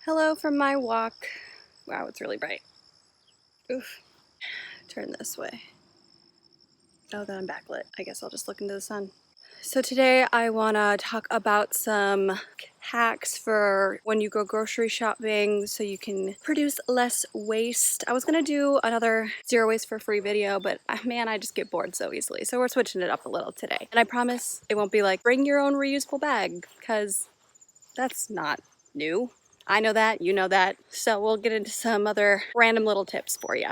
Hello from my walk. Wow, it's really bright. Oof. Turn this way. Oh, then I'm backlit. I guess I'll just look into the sun. So today I want to talk about some hacks for when you go grocery shopping so you can produce less waste. I was going to do another zero waste for free video, but man, I just get bored so easily. So we're switching it up a little today. And I promise it won't be like bring your own reusable bag, because that's not new. I know that, you know that. So we'll get into some other random little tips for you.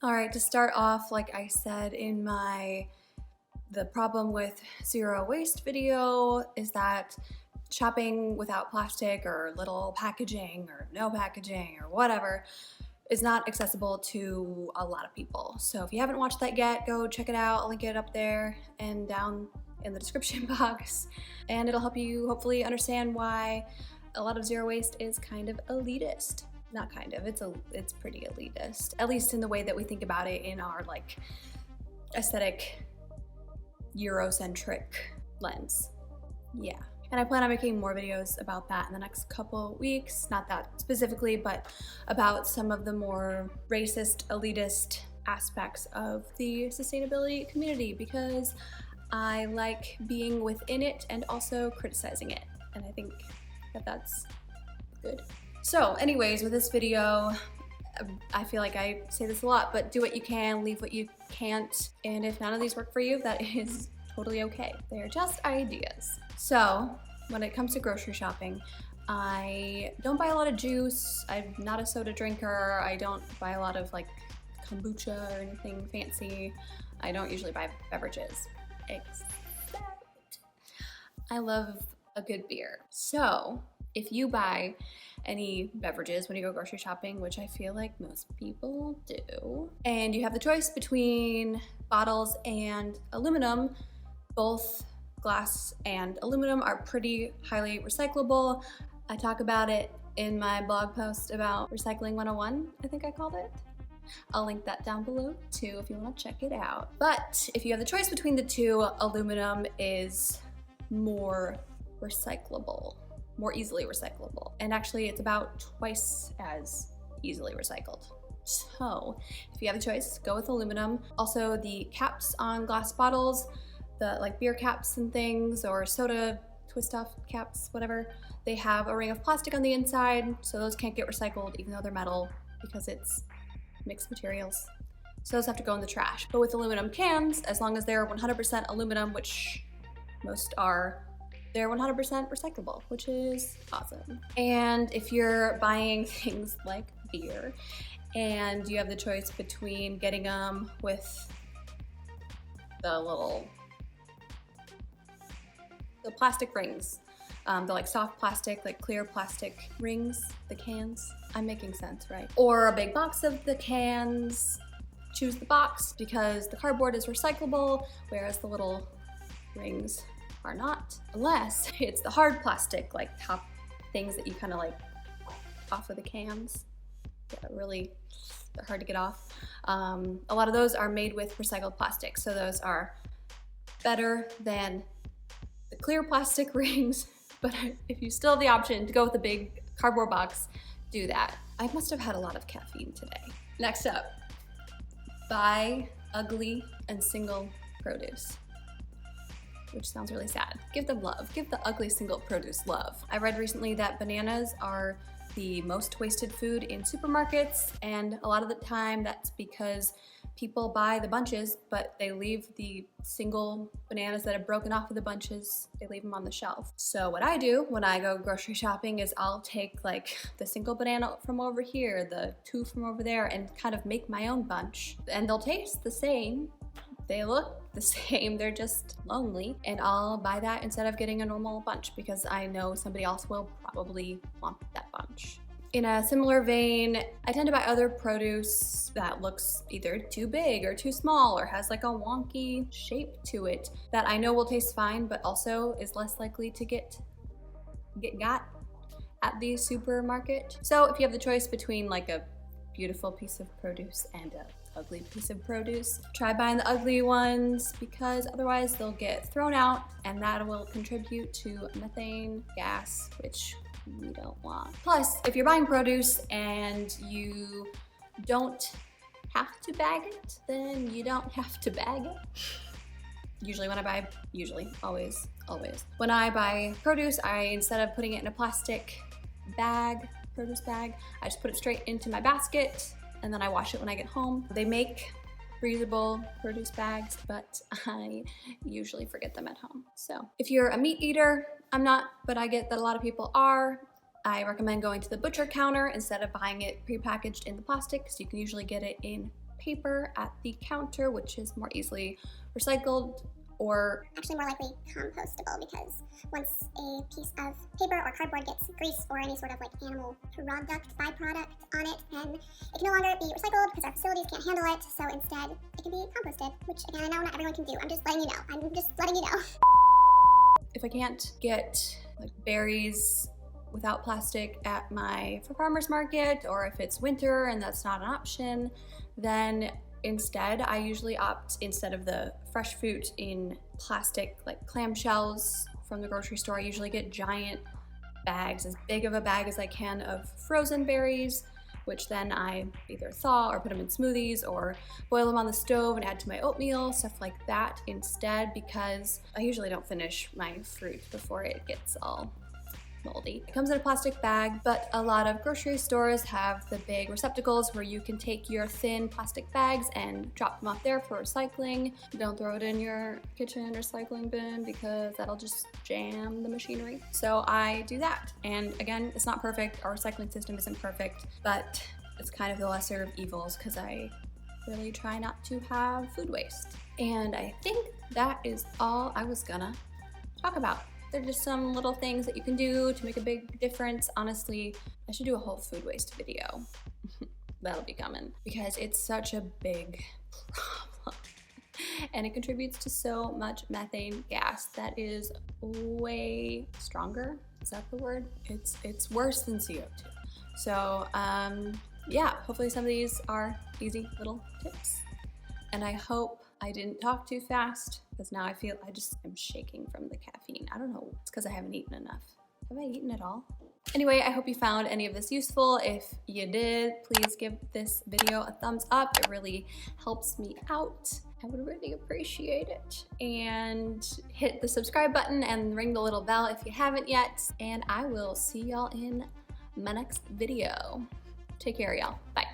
All right, to start off, like I said in the problem with zero waste video is that shopping without plastic or little packaging or no packaging or whatever is not accessible to a lot of people. So if you haven't watched that yet, go check it out. I'll link it up there and down in the description box. And it'll help you hopefully understand why a lot of zero waste is kind of elitist. Not kind of, it's pretty elitist. At least in the way that we think about it in our like aesthetic Eurocentric lens. Yeah. And I plan on making more videos about that in the next couple weeks. Not that specifically, but about some of the more racist, elitist aspects of the sustainability community, because I like being within it and also criticizing it. And I think that that's good. So anyways, with this video, I feel like I say this a lot, but do what you can, leave what you can't. And if none of these work for you, that is totally okay. They're just ideas. So when it comes to grocery shopping, I don't buy a lot of juice. I'm not a soda drinker. I don't buy a lot of like kombucha or anything fancy. I don't usually buy beverages, except I love a good beer. So if you buy any beverages when you go grocery shopping, which I feel like most people do, and you have the choice between bottles and aluminum, both glass and aluminum are pretty highly recyclable. I talk about it in my blog post about Recycling 101, I think I called it. I'll link that down below too if you want to check it out. But if you have the choice between the two, aluminum is more recyclable, more easily recyclable. And actually it's about twice as easily recycled. So if you have the choice, go with aluminum. Also the caps on glass bottles, the like beer caps and things, or soda twist off caps, whatever, they have a ring of plastic on the inside, so those can't get recycled even though they're metal because it's mixed materials. So those have to go in the trash. But with aluminum cans, as long as they're 100% aluminum, which most are, they're 100% recyclable, which is awesome. And if you're buying things like beer and you have the choice between getting them with the plastic rings, the like soft plastic, like clear plastic rings, the cans. I'm making sense, right? Or a big box of the cans. Choose the box because the cardboard is recyclable, whereas the little rings are not, unless it's the hard plastic, like top things that you kind of like off of the cans. Yeah, really, they're hard to get off. A lot of those are made with recycled plastic, so those are better than the clear plastic rings. But if you still have the option to go with a big cardboard box, do that. I must have had a lot of caffeine today. Next up, buy ugly and single produce, which sounds really sad. Give them love. Give the ugly single produce love. I read recently that bananas are the most wasted food in supermarkets, and a lot of the time that's because people buy the bunches, but they leave the single bananas that have broken off of the bunches, they leave them on the shelf. So what I do when I go grocery shopping is I'll take like the single banana from over here, the two from over there, and kind of make my own bunch. And they'll taste the same. They look the same, they're just lonely. And I'll buy that instead of getting a normal bunch because I know somebody else will probably want that bunch. In a similar vein, I tend to buy other produce that looks either too big or too small or has like a wonky shape to it that I know will taste fine, but also is less likely to get got at the supermarket. So if you have the choice between like a beautiful piece of produce and a ugly piece of produce. Try buying the ugly ones because otherwise they'll get thrown out and that will contribute to methane gas, which we don't want. Plus, if you're buying produce and you don't have to bag it, then you don't have to bag it. Always. When I buy produce, instead of putting it in a plastic bag, produce bag, I just put it straight into my basket and then I wash it when I get home. They make reusable produce bags, but I usually forget them at home. So if you're a meat eater, I'm not, but I get that a lot of people are. I recommend going to the butcher counter instead of buying it prepackaged in the plastic, because you can usually get it in paper at the counter, which is more easily recycled or actually more likely compostable, because once a piece of paper or cardboard gets grease or any sort of like animal byproduct on it, then it can no longer be recycled because our facilities can't handle it. So instead, it can be composted, which again, I know not everyone can do. I'm just letting you know. If I can't get like berries without plastic at my farmer's market, or if it's winter and that's not an option, then instead I usually opt, instead of the fresh fruit in plastic like clamshells from the grocery store, I usually get giant bags, as big of a bag as I can, of frozen berries, which then I either thaw or put them in smoothies or boil them on the stove and add to my oatmeal, stuff like that instead, because I usually don't finish my fruit before it gets all moldy. It comes in a plastic bag, but a lot of grocery stores have the big receptacles where you can take your thin plastic bags and drop them off there for recycling. Don't throw it in your kitchen recycling bin because that'll just jam the machinery. So I do that. And again, it's not perfect. Our recycling system isn't perfect, but it's kind of the lesser of evils because I really try not to have food waste. And I think that is all I was gonna talk about. They're just some little things that you can do to make a big difference. Honestly, I should do a whole food waste video. That'll be coming because it's such a big problem and it contributes to so much methane gas that is way stronger. Is that the word? It's worse than CO2. So yeah, hopefully some of these are easy little tips. And I hope I didn't talk too fast, because now I just am shaking from the caffeine. I don't know, it's because I haven't eaten enough. Have I eaten at all? Anyway, I hope you found any of this useful. If you did, please give this video a thumbs up. It really helps me out. I would really appreciate it. And hit the subscribe button and ring the little bell if you haven't yet. And I will see y'all in my next video. Take care, y'all. Bye.